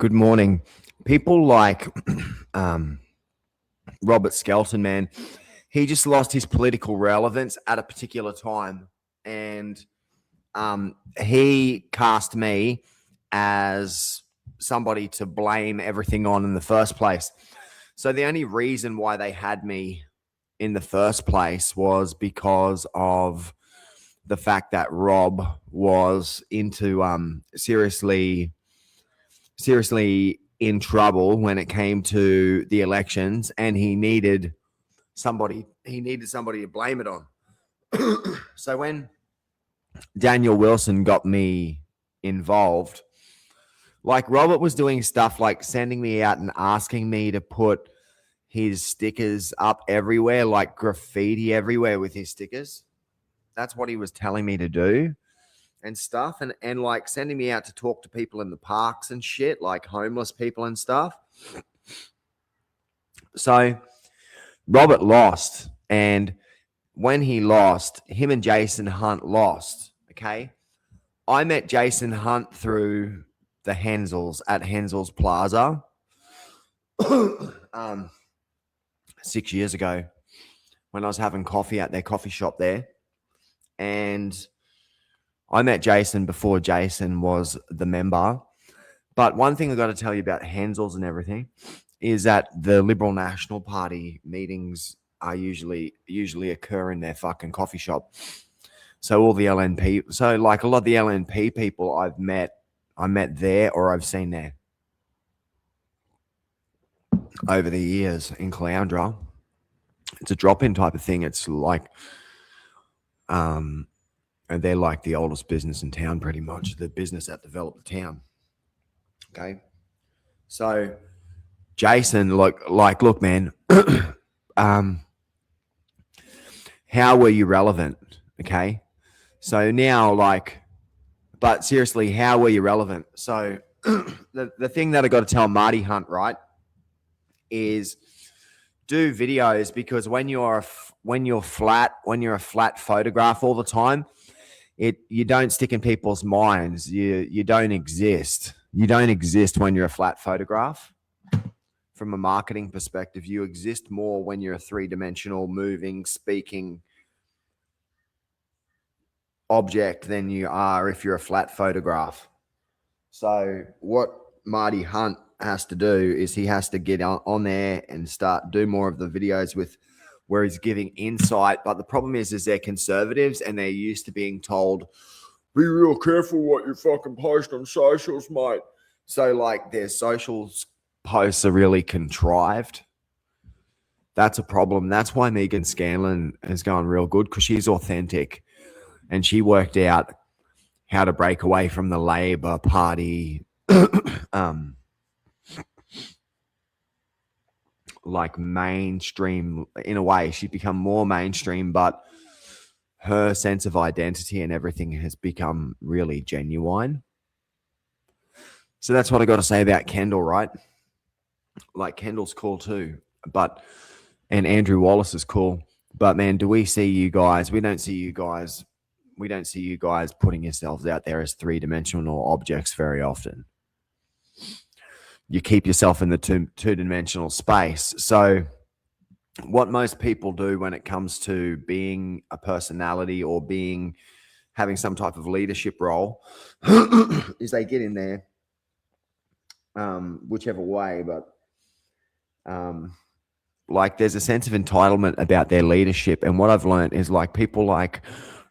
Good morning. People like um, Robert Skelton, man, he just lost his political relevance at a particular time. And he cast me as somebody to blame everything on in the first place. So the only reason why they had me in the first place was because of the fact that Rob was into seriously in trouble when it came to the elections, and he needed somebody to blame it on. So when Daniel Wilson got me involved, like Robert was doing stuff like sending me out and asking me to put his stickers up everywhere, like graffiti everywhere with his stickers. That's what he was telling me to do and stuff, and like sending me out to talk to people in the parks and shit, like homeless people and stuff. So Robert lost, and when he lost, him and Jason Hunt lost. Okay, I met Jason Hunt through the Hensels at Hensels Plaza, 6 years ago when I was having coffee at their coffee shop there, and I met Jason before Jason was the member. But one thing I got to tell you about Hensels and everything is that the Liberal National Party meetings are usually occur in their fucking coffee shop. So all the LNP, so like a lot of the LNP people I met there or I've seen there over the years in Caloundra. It's a drop-in type of thing. It's like, and they're like the oldest business in town, pretty much. The business that developed the town. Okay, so Jason, look, man. How were you relevant? Okay, so now, but seriously, how were you relevant? So the thing that I got to tell Marty Hunt, right, is do videos, because when you're a flat photograph all the time, you don't stick in people's minds. You don't exist. You don't exist when you're a flat photograph. From a marketing perspective, you exist more when you're a three-dimensional, moving, speaking object than you are if you're a flat photograph. So what Marty Hunt has to do is he has to get on there and start do more of the videos with where he's giving insight. But the problem is they're conservatives and they're used to being told, be real careful what you fucking post on socials, mate. So like their socials posts are really contrived. That's a problem. That's why Megan Scanlon has gone real good, because she's authentic and she worked out how to break away from the Labor Party like mainstream. In a way, she's become more mainstream, but her sense of identity and everything has become really genuine. So that's what I got to say about Kendall, right? Like Kendall's cool too, and Andrew Wallace is cool. But man, do we see you guys? We don't see you guys. We don't see you guys putting yourselves out there as three-dimensional objects very often. You keep yourself in the two-dimensional space. So what most people do when it comes to being a personality or having some type of leadership role is they get in there, whichever way, but like there's a sense of entitlement about their leadership. And what I've learned is like people like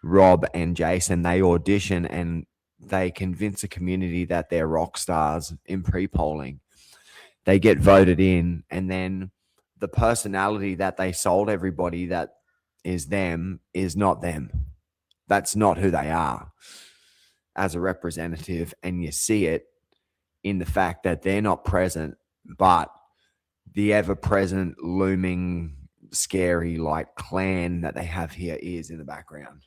Rob and Jason, they audition and they convince a community that they're rock stars in pre-polling. They get voted in, and then the personality that they sold everybody that is them is not them. That's not who they are as a representative. And you see it in the fact that they're not present, but the ever-present, looming, scary, like clan that they have here is in the background.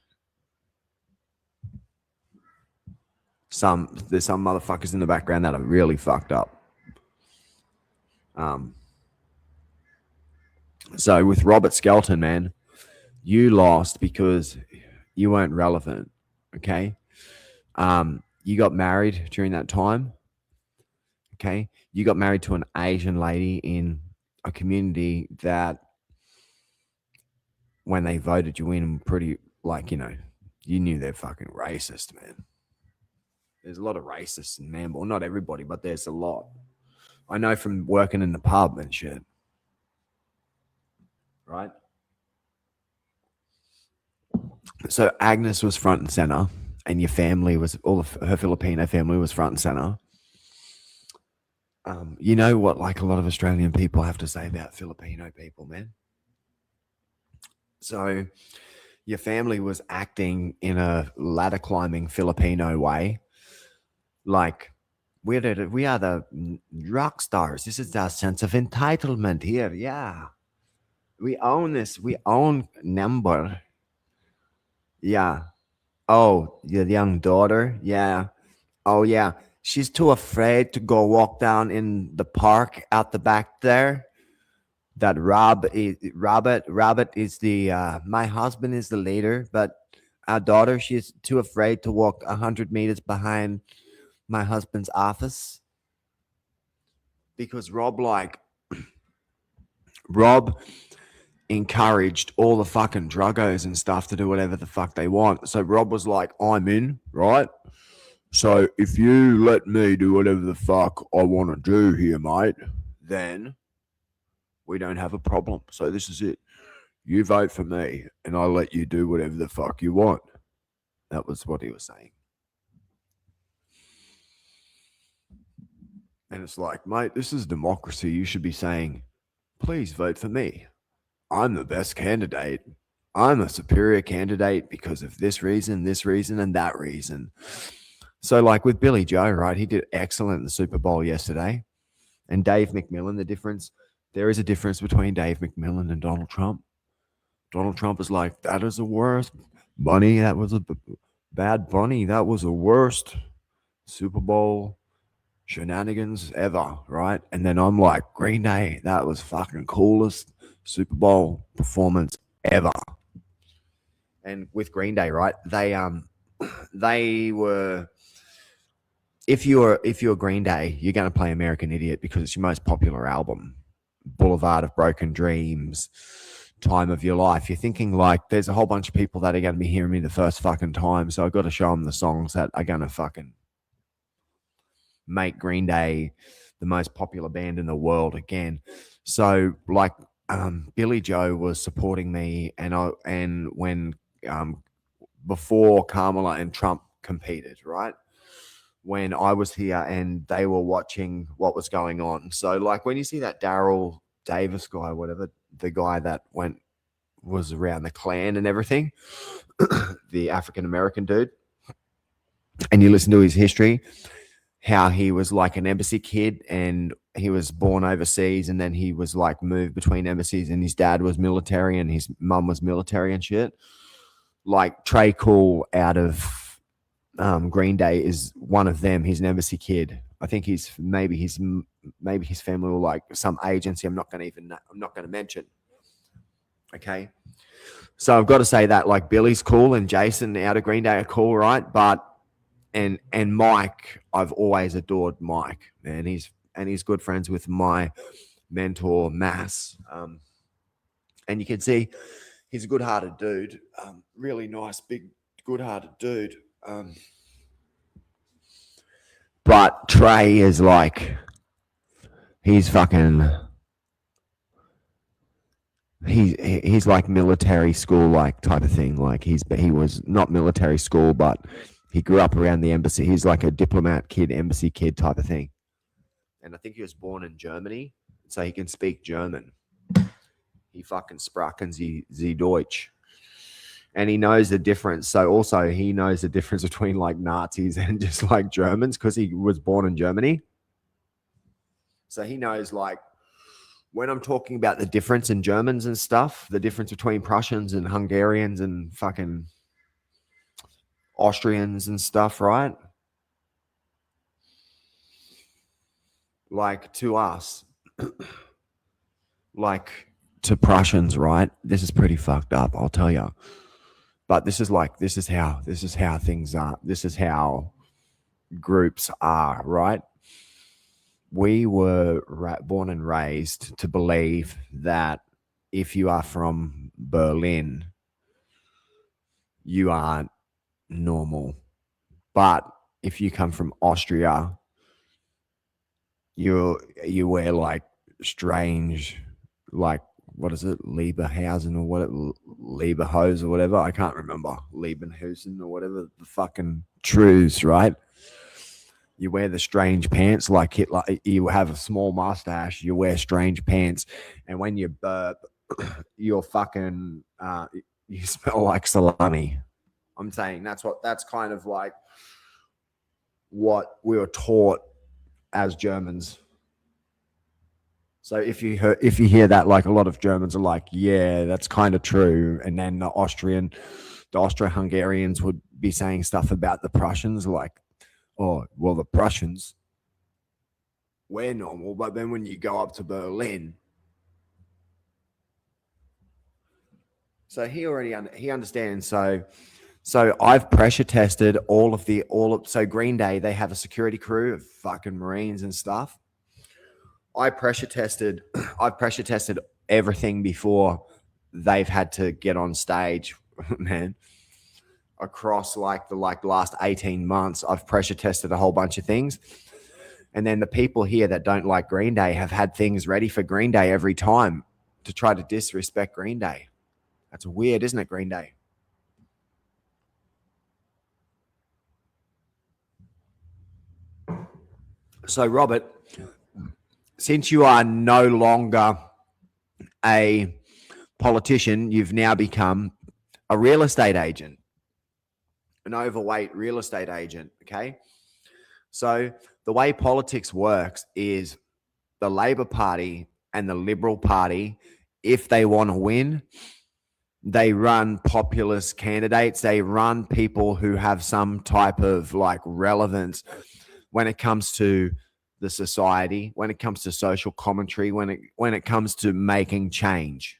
There's some motherfuckers in the background that are really fucked up. So with Robert Skelton, man, you lost because you weren't relevant. Okay. You got married during that time. Okay. You got married to an Asian lady in a community that when they voted you in, pretty like, you knew they're fucking racist, man. There's a lot of racists in Nambour. Not everybody, but there's a lot. I know from working in the pub and shit. Right? So Agnes was front and center, and your family was her Filipino family was front and center. You know what, like a lot of Australian people have to say about Filipino people, man. So your family was acting in a ladder climbing Filipino way, like we are the rock stars. This is our sense of entitlement here. Yeah, we own this. We own number. Yeah. Oh, your young daughter. Yeah. Oh yeah, she's too afraid to go walk down in the park out the back there. That Robert is the my husband is the leader, but our daughter, she's too afraid to walk 100 meters behind my husband's office because Rob encouraged all the fucking druggos and stuff to do whatever the fuck they want. So Rob was like, I'm in, right? So if you let me do whatever the fuck I want to do here, mate, then we don't have a problem. So this is it. You vote for me and I'll let you do whatever the fuck you want. That was what he was saying. And it's like, mate, this is democracy. You should be saying, please vote for me. I'm the best candidate. I'm a superior candidate because of this reason, and that reason. So, like with Billy Joe, right? He did excellent in the Super Bowl yesterday. And Dave MacMillan, there is a difference between Dave MacMillan and Donald Trump. Donald Trump is like, that is the worst. Bunny, that was a bad bunny. That was the worst Super Bowl shenanigans ever, right? And then I'm like, Green Day, that was fucking coolest Super Bowl performance ever. And with Green Day, right? They were, if you're Green Day, you're going to play American Idiot because it's your most popular album. Boulevard of Broken Dreams, Time of Your Life. You're thinking like there's a whole bunch of people that are going to be hearing me the first fucking time, so I've got to show them the songs that are going to fucking make Green Day the most popular band in the world again. So like Billy Joe was supporting me, and when before Kamala and Trump competed, right? When I was here and they were watching what was going on. So like when you see that Daryl Davis guy, whatever, the guy that was around the Klan and everything, the African American dude, and you listen to his history, how he was like an embassy kid and he was born overseas and then he was like moved between embassies and his dad was military and his mum was military and shit. Like Trey Cool out of Green Day is one of them. He's an embassy kid. I think maybe his family were like some agency. I'm not going to mention. Okay. So I've got to say that like Billy's cool and Jason out of Green Day are cool, right? But and Mike, I've always adored Mike, man. He's good friends with my mentor Mass. And you can see he's a good-hearted dude. Really nice, big, good-hearted dude. But Trey is like, he's fucking, he's like military school like type of thing. Like he was not military school, but he grew up around the embassy. He's like a diplomat kid, embassy kid type of thing. And I think he was born in Germany, so he can speak German. He fucking sprachen sie Deutsch. And he knows the difference. So also he knows the difference between like Nazis and just like Germans because he was born in Germany. So he knows like when I'm talking about the difference in Germans and stuff, the difference between Prussians and Hungarians and fucking Austrians and stuff, right? Like to us, like to Prussians, right? This is pretty fucked up, I'll tell you. But this is how things are. This is how groups are, right? we were born and raised to believe that if you are from Berlin, you are normal. But if you come from Austria, you wear like strange, like what is it, Lieberhausen or what, Lieberhose or whatever. I can't remember, Liebenhusen or whatever the fucking truths, right? You wear the strange pants like Hitler. You have a small mustache. You wear strange pants, and when you burp, you're fucking. You smell like salami. I'm saying that's kind of like what we were taught as Germans. So if you hear that, like a lot of Germans are like, yeah, that's kind of true, and then the Austro-Hungarians would be saying stuff about the Prussians, like, oh, well, the Prussians, we're normal, but then when you go up to Berlin, so he understands. So I've pressure tested so Green Day, they have a security crew of fucking Marines and stuff. I've pressure tested everything before they've had to get on stage, man. Across like the last 18 months, I've pressure tested a whole bunch of things. And then the people here that don't like Green Day have had things ready for Green Day every time to try to disrespect Green Day. That's weird, isn't it, Green Day? So, Robert, since you are no longer a politician, you've now become a real estate agent, an overweight real estate agent, okay? So the way politics works is the Labor Party and the Liberal Party, if they want to win, they run populist candidates. They run people who have some type of like relevance when it comes to the society, when it comes to social commentary, when it comes to making change.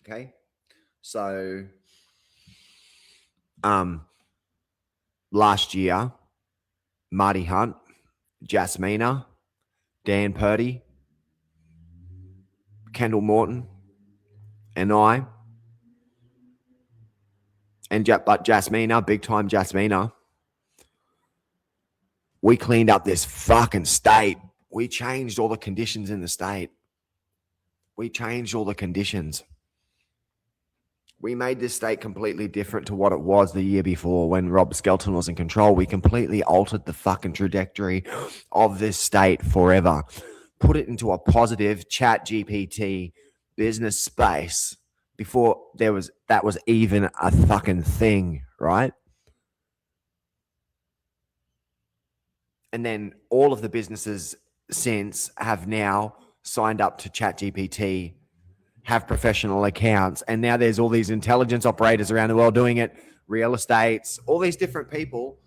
Okay, so last year, Marty Hunt, Jasmina, Dan Purdy, Kendall Morton, and I, but Jasmina, big time Jasmina, we cleaned up this fucking state. We changed all the conditions in the state. We changed all the conditions. We made this state completely different to what it was the year before when Rob Skelton was in control. We completely altered the fucking trajectory of this state forever. Put it into a positive chat GPT business space before that was even a fucking thing, right? And then all of the businesses since have now signed up to ChatGPT, have professional accounts, and now there's all these intelligence operators around the world doing it, real estates, all these different people.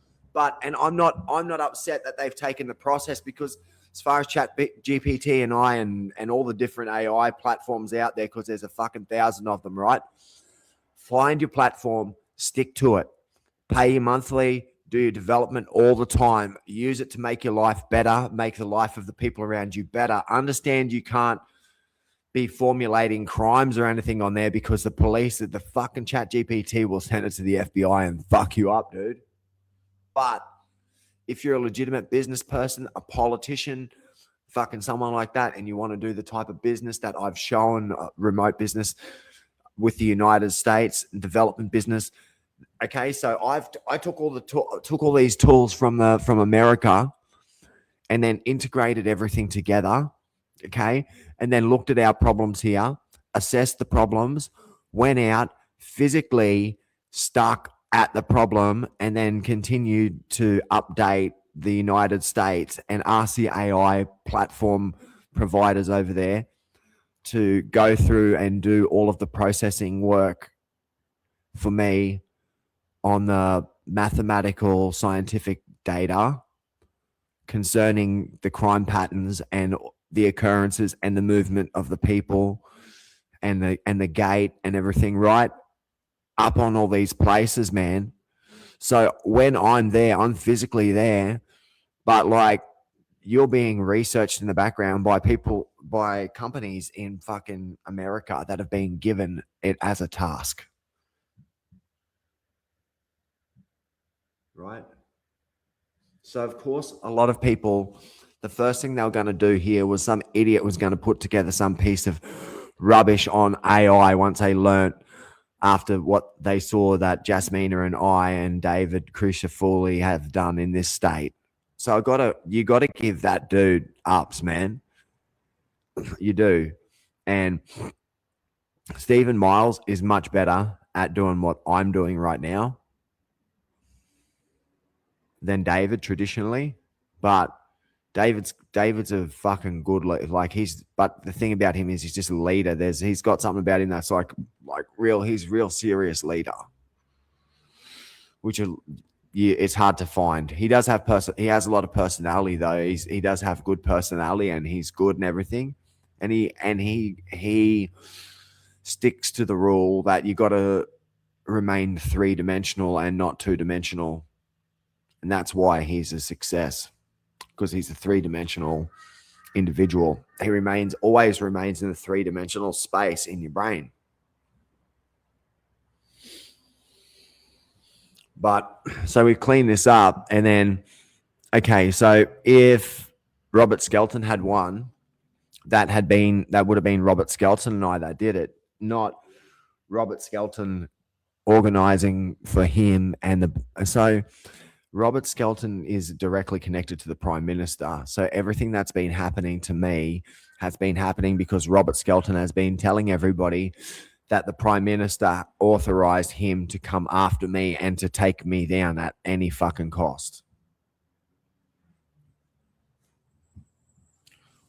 And I'm not upset that they've taken the process, because as far as ChatGPT and I and all the different AI platforms out there, because there's a fucking 1,000 of them, right? Find your platform, stick to it, pay your monthly, do your development all the time. Use it to make your life better, make the life of the people around you better. Understand you can't be formulating crimes or anything on there, because the police, the fucking chat GPT will send it to the FBI and fuck you up, dude. But if you're a legitimate business person, a politician, fucking someone like that, and you want to do the type of business that I've shown, remote business with the United States, development business, okay, so I took all these tools from America, and then integrated everything together, okay, and then looked at our problems here, assessed the problems, went out, physically stuck at the problem, and then continued to update the United States and ask the AI platform providers over there to go through and do all of the processing work for me on the mathematical scientific data concerning the crime patterns and the occurrences and the movement of the people and the gate and everything, right up on all these places, man. So when I'm there, I'm physically there but like you're being researched in the background by companies in fucking America that have been given it as a task. Right? So, of course, a lot of people, the first thing they were going to do here was some idiot was going to put together some piece of rubbish on AI once they learnt after what they saw that Jasmina and I and David Crucifuli have done in this state. So you gotta give that dude ups, man. You do. And Stephen Miles is much better at doing what I'm doing right now than David traditionally. But David's a fucking good but the thing about him is he's just a leader. He's got something about him that's like he's real serious leader. Which it's hard to find. He does have he has a lot of personality though. He does have good personality and he's good and everything. And he sticks to the rule that you got to remain 3-dimensional and not 2-dimensional. And that's why he's a success, because he's a 3-dimensional individual. He always remains in the 3-dimensional space in your brain. But so we clean this up, and then, okay, so if Robert Skelton had won, that would have been Robert Skelton and I that did it, not Robert Skelton organizing for him. So Robert Skelton is directly connected to the Prime Minister. So everything that's been happening to me has been happening because Robert Skelton has been telling everybody that the Prime Minister authorized him to come after me and to take me down at any fucking cost.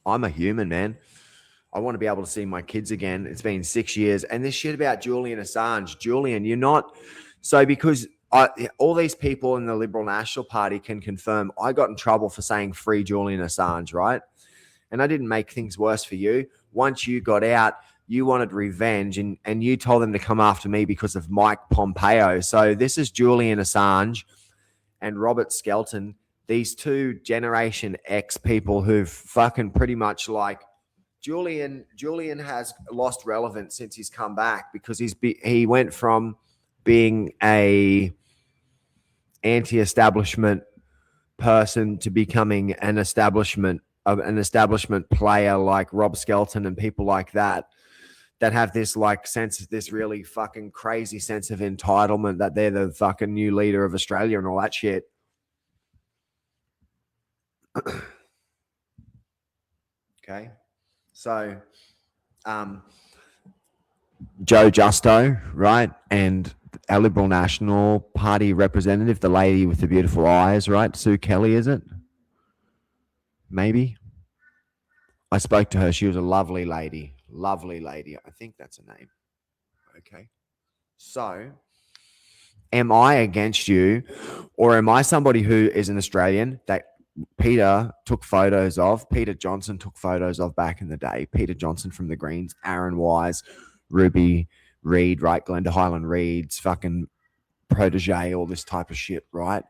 I'm a human, man. I want to be able to see my kids again. It's been 6 years. And this shit about Julian Assange. Julian, you're not... So because all these people in the Liberal National Party can confirm I got in trouble for saying free Julian Assange, right? And I didn't make things worse for you. Once you got out, you wanted revenge and you told them to come after me because of Mike Pompeo. So this is Julian Assange and Robert Skelton, these two Generation X people who've fucking pretty much like Julian has lost relevance since he's come back because he went from being a anti-establishment person to becoming an establishment player like Rob Skelton and people like that have this like sense of this really fucking crazy sense of entitlement that they're the fucking new leader of Australia and all that shit. Okay. So, Joe Justo, right? And our Liberal National Party representative, the lady with the beautiful eyes, right? Sue Kelly, is it? Maybe. I spoke to her. She was a lovely lady. Lovely lady. I think that's her name. Okay. So, am I against you, or am I somebody who is an Australian that Peter Johnson took photos of back in the day? Peter Johnson from the Greens, Aaron Wise, Ruby Reid, right? Glenda Highland Reid's fucking protege, all this type of shit, right?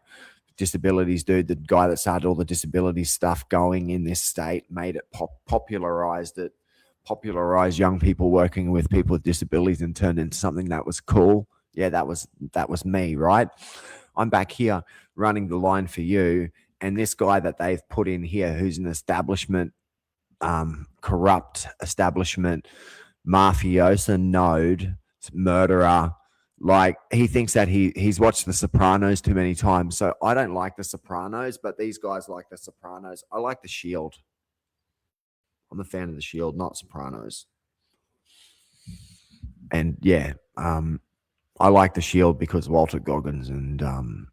Disabilities dude, the guy that started all the disability stuff going in this state, made it popularized young people working with people with disabilities and turned into something that was cool. Yeah, that was me, right? I'm back here running the line for you, and this guy that they've put in here, who's an establishment, corrupt establishment, mafioso node, murderer. Like, he thinks that he's watched The Sopranos too many times. So I don't like The Sopranos, but these guys like The Sopranos. I like The Shield. I'm a fan of The Shield, not Sopranos. And yeah, I like The Shield because Walter Goggins and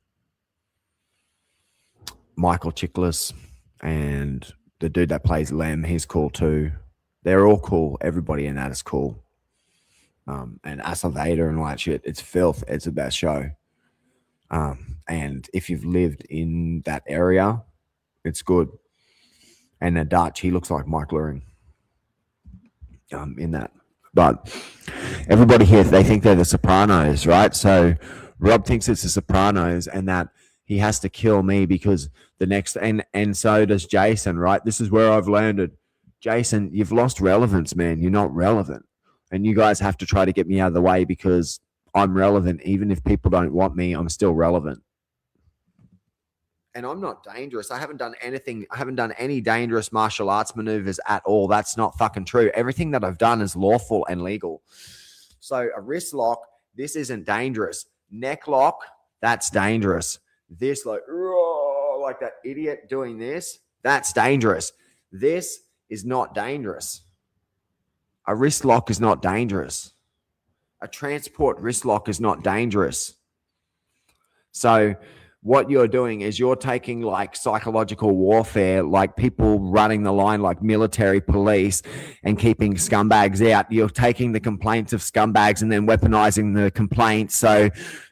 Michael Chiklis and the dude that plays Lem, he's cool too. They're all cool. Everybody in that is cool. And Asa Vader and all that shit. It's filth. It's the best show. And if you've lived in that area, it's good. And the Dutch, he looks like Mike Luring in that. But everybody here, they think they're The Sopranos, right? So Rob thinks it's The Sopranos and that He has to kill me because the next and so does Jason, right? This is where I've landed. Jason, you've lost relevance, man. You're not relevant. And you guys have to try to get me out of the way because I'm relevant. Even if people don't want me, I'm still relevant. And I'm not dangerous. I haven't done anything. I haven't done any dangerous martial arts maneuvers at all. That's not fucking true. Everything that I've done is lawful and legal. So a wrist lock, this isn't dangerous. Neck lock, that's dangerous. This like that idiot doing this, that's dangerous. This is not dangerous. A wrist lock is not dangerous. A transport wrist lock is not dangerous. So what you're doing is you're taking like psychological warfare, like people running the line like military police and keeping scumbags out. You're taking the complaints of scumbags and then weaponizing the complaints so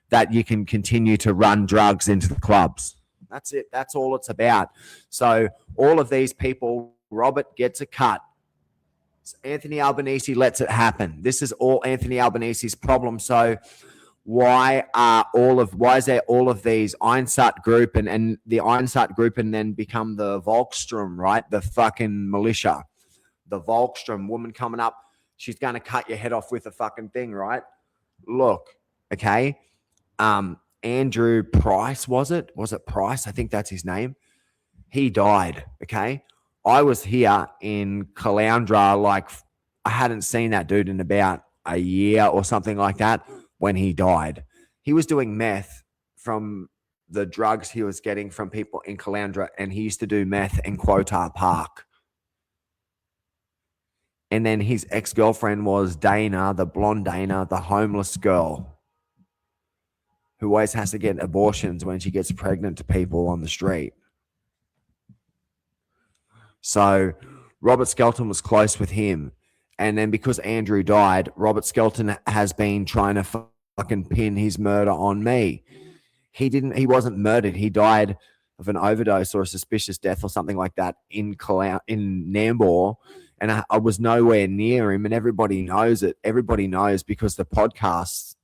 that you can continue to run drugs into the clubs. That's it. That's all it's about. So all of these people, Robert gets a cut. Anthony Albanese lets it happen. This is all Anthony Albanese's problem. So why is there all of these Einsat group and the Einsat group and then become the Volkstrom, right? The fucking militia. The Volkstrom woman coming up, she's going to cut your head off with a fucking thing, right? Look, okay. Andrew Price, was it Price? I think that's his name. He died, okay? I was here in Caloundra, like I hadn't seen that dude in about a year or something like that when he died. He was doing meth from the drugs he was getting from people in Caloundra, and he used to do meth in Quota Park. And then his ex-girlfriend was Dana, the blonde Dana, the homeless girl who always has to get abortions when she gets pregnant to people on the street. So Robert Skelton was close with him. And then because Andrew died, Robert Skelton has been trying to fucking pin his murder on me. He wasn't murdered. He died of an overdose or a suspicious death or something like that in Nambour. And I was nowhere near him, and everybody knows it. Everybody knows because the podcasts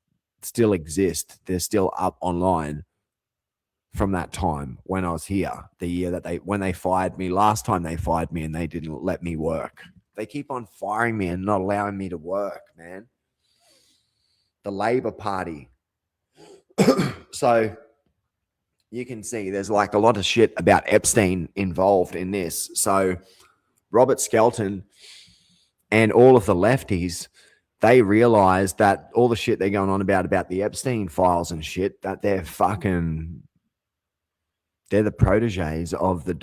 still exist. They're still up online from that time when I was here, the year that when they fired me, last time they fired me and they didn't let me work. They keep on firing me and not allowing me to work, man. The Labor Party. So you can see there's like a lot of shit about Epstein involved in this. So Robert Skelton and all of the lefties, they realize that all the shit they're going on about the Epstein files and shit, that they're the proteges of a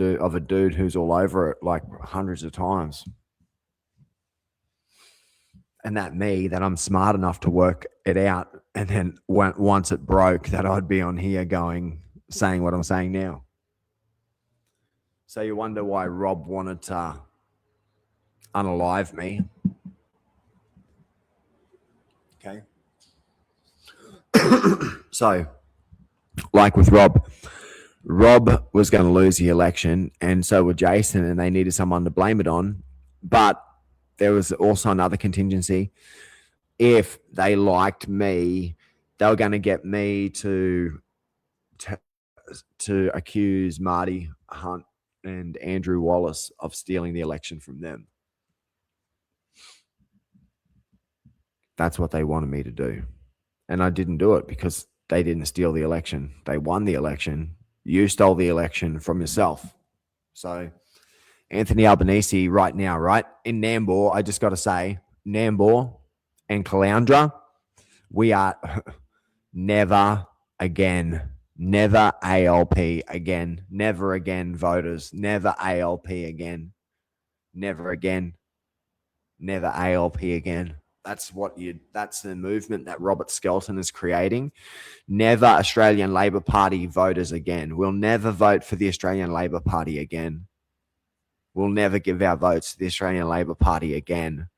dude who's all over it like hundreds of times. And that I'm smart enough to work it out. And then once it broke, that I'd be on here saying what I'm saying now. So you wonder why Rob wanted to unalive me. Okay. So, like with Rob was going to lose the election, and so would Jason, and they needed someone to blame it on. But there was also another contingency. If they liked me, they were going to get me to accuse Marty Hunt and Andrew Wallace of stealing the election from them. That's what they wanted me to do. And I didn't do it because they didn't steal the election. They won the election. You stole the election from yourself. So Anthony Albanese right now, right? In Nambour, I just got to say, Nambour and Caloundra, we are never again, never ALP again, never again voters, never ALP again, never again, never ALP again. That's the movement that Robert Skelton is creating. Never Australian Labor Party voters again. We'll never vote for the Australian Labor Party again. We'll never give our votes to the Australian Labor Party again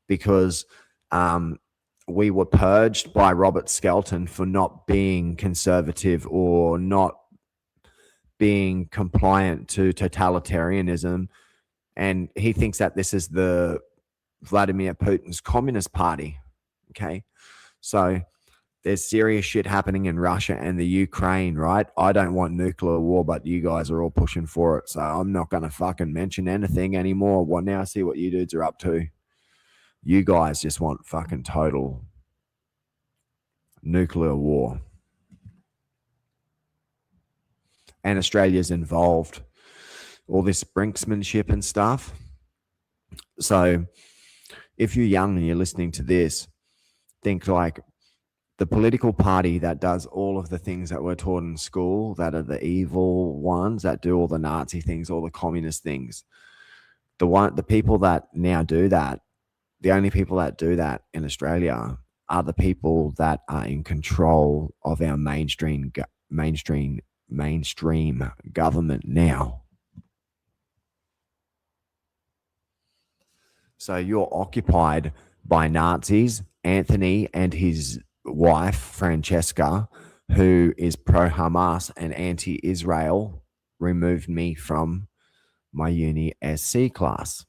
because we were purged by Robert Skelton for not being conservative or not being compliant to totalitarianism. And he thinks that this is the Vladimir Putin's Communist Party. Okay. So There's serious shit happening in Russia and the Ukraine, right? I don't want nuclear war, but you guys are all pushing for it. So I'm not going to fucking mention anything anymore. Well, now I see what you dudes are up to. You guys just want fucking total nuclear war. And Australia's involved. All this brinksmanship and stuff. So if you're young and you're listening to this, think like the political party that does all of the things that we're taught in school, that are the evil ones, that do all the Nazi things, all the communist things. The people that now do that, the only people that do that in Australia are the people that are in control of our mainstream government now. So you're occupied by Nazis. Anthony and his wife, Francesca, who is pro-Hamas and anti-Israel, removed me from my uni SC class.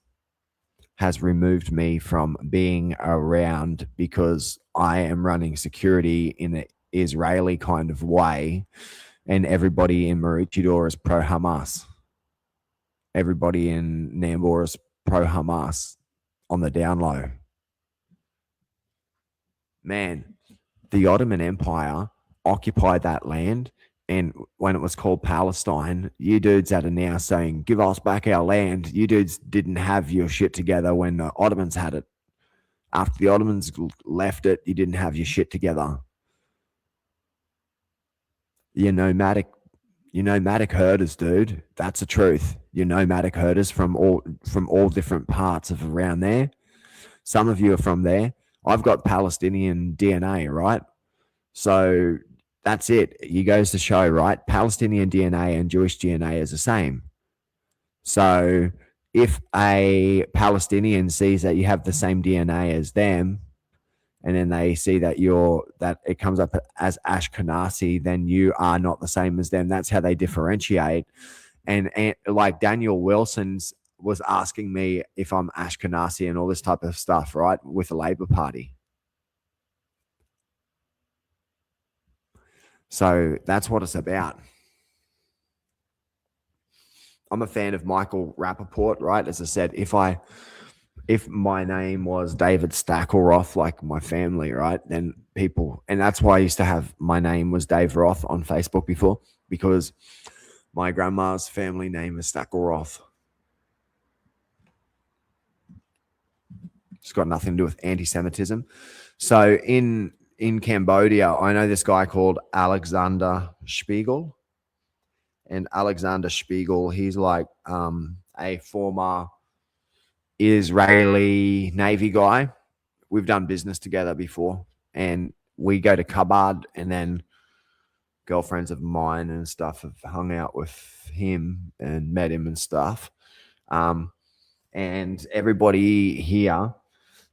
Has removed me from being around because I am running security in an Israeli kind of way, and everybody in Maroochydore is pro-Hamas. Everybody in Nambour is pro-Hamas on the down low. Man, the Ottoman Empire occupied that land, and when it was called Palestine, you dudes that are now saying, give us back our land, you dudes didn't have your shit together when the Ottomans had it. After the Ottomans left it, you didn't have your shit together. You're nomadic herders, dude. That's the truth. You're nomadic herders from all different parts of around there. Some of you are from there. I've got Palestinian DNA, right? So that's it. You goes to show, right? Palestinian DNA and Jewish DNA is the same. So if a Palestinian sees that you have the same DNA as them, and then they see that that it comes up as Ashkenazi, then you are not the same as them. That's how they differentiate. And like Daniel Wilson's was asking me if I'm Ashkenazi and all this type of stuff, right? With the Labour Party. So that's what it's about. I'm a fan of Michael Rappaport, right? As I said, if my name was David Stackelroth, like my family, right, then people, and that's why I used to have my name was Dave Roth on Facebook before, because my grandma's family name is Stackelroth. It's got nothing to do with anti-Semitism. So in Cambodia, I know this guy called Alexander Spiegel. And Alexander Spiegel, he's like a former Israeli Navy guy. We've done business together before, and we go to Chabad, and then girlfriends of mine and stuff have hung out with him and met him and stuff. And everybody here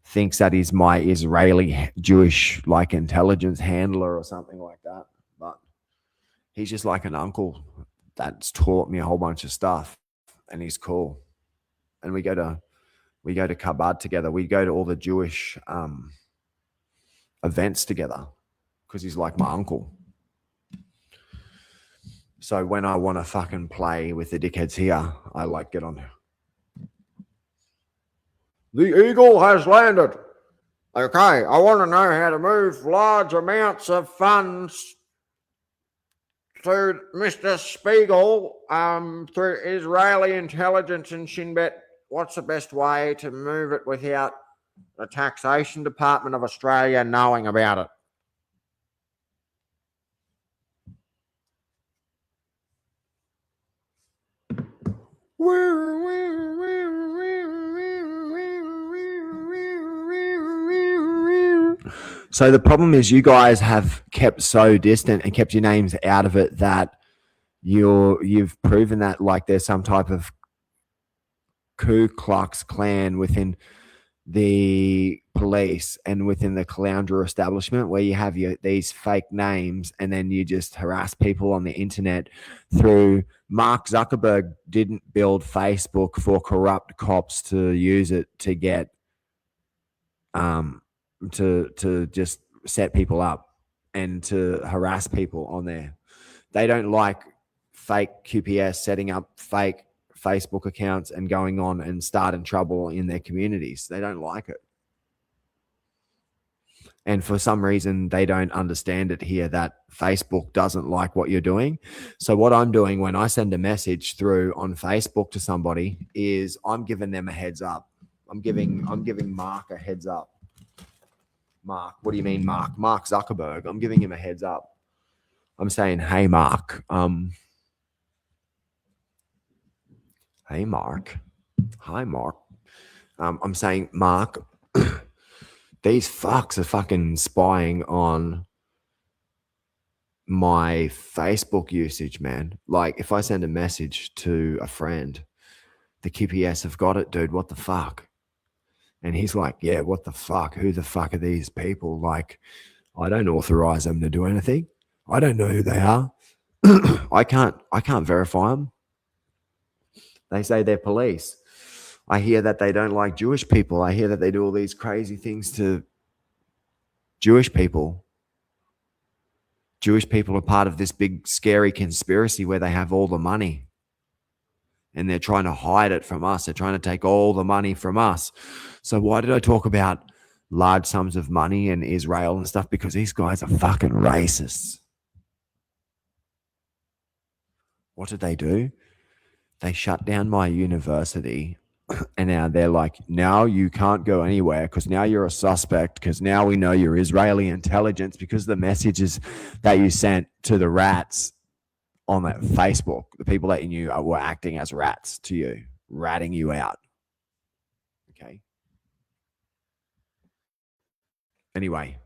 thinks that he's my Israeli Jewish like intelligence handler or something like that. But he's just like an uncle that's taught me a whole bunch of stuff, and he's cool. And we go to Chabad together. We go to all the Jewish events together because he's like my uncle. So when I want to fucking play with the dickheads here, I like get on. The Eagle has landed. Okay, I want to know how to move large amounts of funds to Mr. Spiegel through Israeli intelligence and Shin Bet. What's the best way to move it without the Taxation Department of Australia knowing about it? So the problem is you guys have kept so distant and kept your names out of it that you've proven that like there's some type of Ku Klux Klan within the police and within the Caloundra establishment where you have these fake names and then you just harass people on the internet through. Mark Zuckerberg didn't build Facebook for corrupt cops to use it to get to just set people up. and to harass people on there. They don't like fake QPS setting up fake Facebook accounts and going on and starting trouble in their communities. They don't like it. And for some reason, they don't understand it here that Facebook doesn't like what you're doing. So what I'm doing when I send a message through on Facebook to somebody is I'm giving them a heads up. I'm giving Mark a heads up. Mark, what do you mean, Mark? Mark Zuckerberg. I'm giving him a heads up. I'm saying, hey, Mark. Hey, Mark. Hi, Mark. I'm saying, Mark, these fucks are fucking spying on my Facebook usage, man. Like, if I send a message to a friend, the QPS have got it, dude. What the fuck? And he's like, yeah, what the fuck? Who the fuck are these people? Like, I don't authorize them to do anything. I don't know who they are. I can't verify them. They say they're police. I hear that they don't like Jewish people. I hear that they do all these crazy things to Jewish people. Jewish people are part of this big, scary conspiracy where they have all the money and they're trying to hide it from us. They're trying to take all the money from us. So why did I talk about large sums of money in Israel and stuff? Because these guys are fucking racists. What did they do? They shut down my university. And now they're like, now you can't go anywhere because now you're a suspect because now we know you're Israeli intelligence because the messages that you sent to the rats on that Facebook, the people that you knew were acting as rats to you, ratting you out. Okay. Anyway,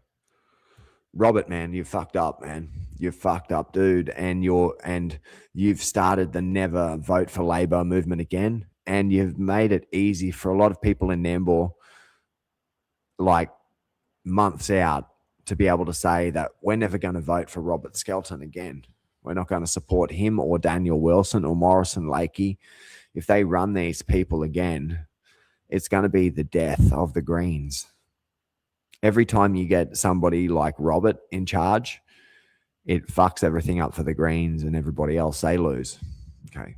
Robert, man, you fucked up, man. You fucked up, dude. And you've started the never vote for Labor movement again. And you've made it easy for a lot of people in Nambour, like months out, to be able to say that we're never going to vote for Robert Skelton again. We're not going to support him or Daniel Wilson or Morrison Lakey. If they run these people again, it's going to be the death of the Greens. Every time you get somebody like Robert in charge, it fucks everything up for the Greens and everybody else. They lose. Okay.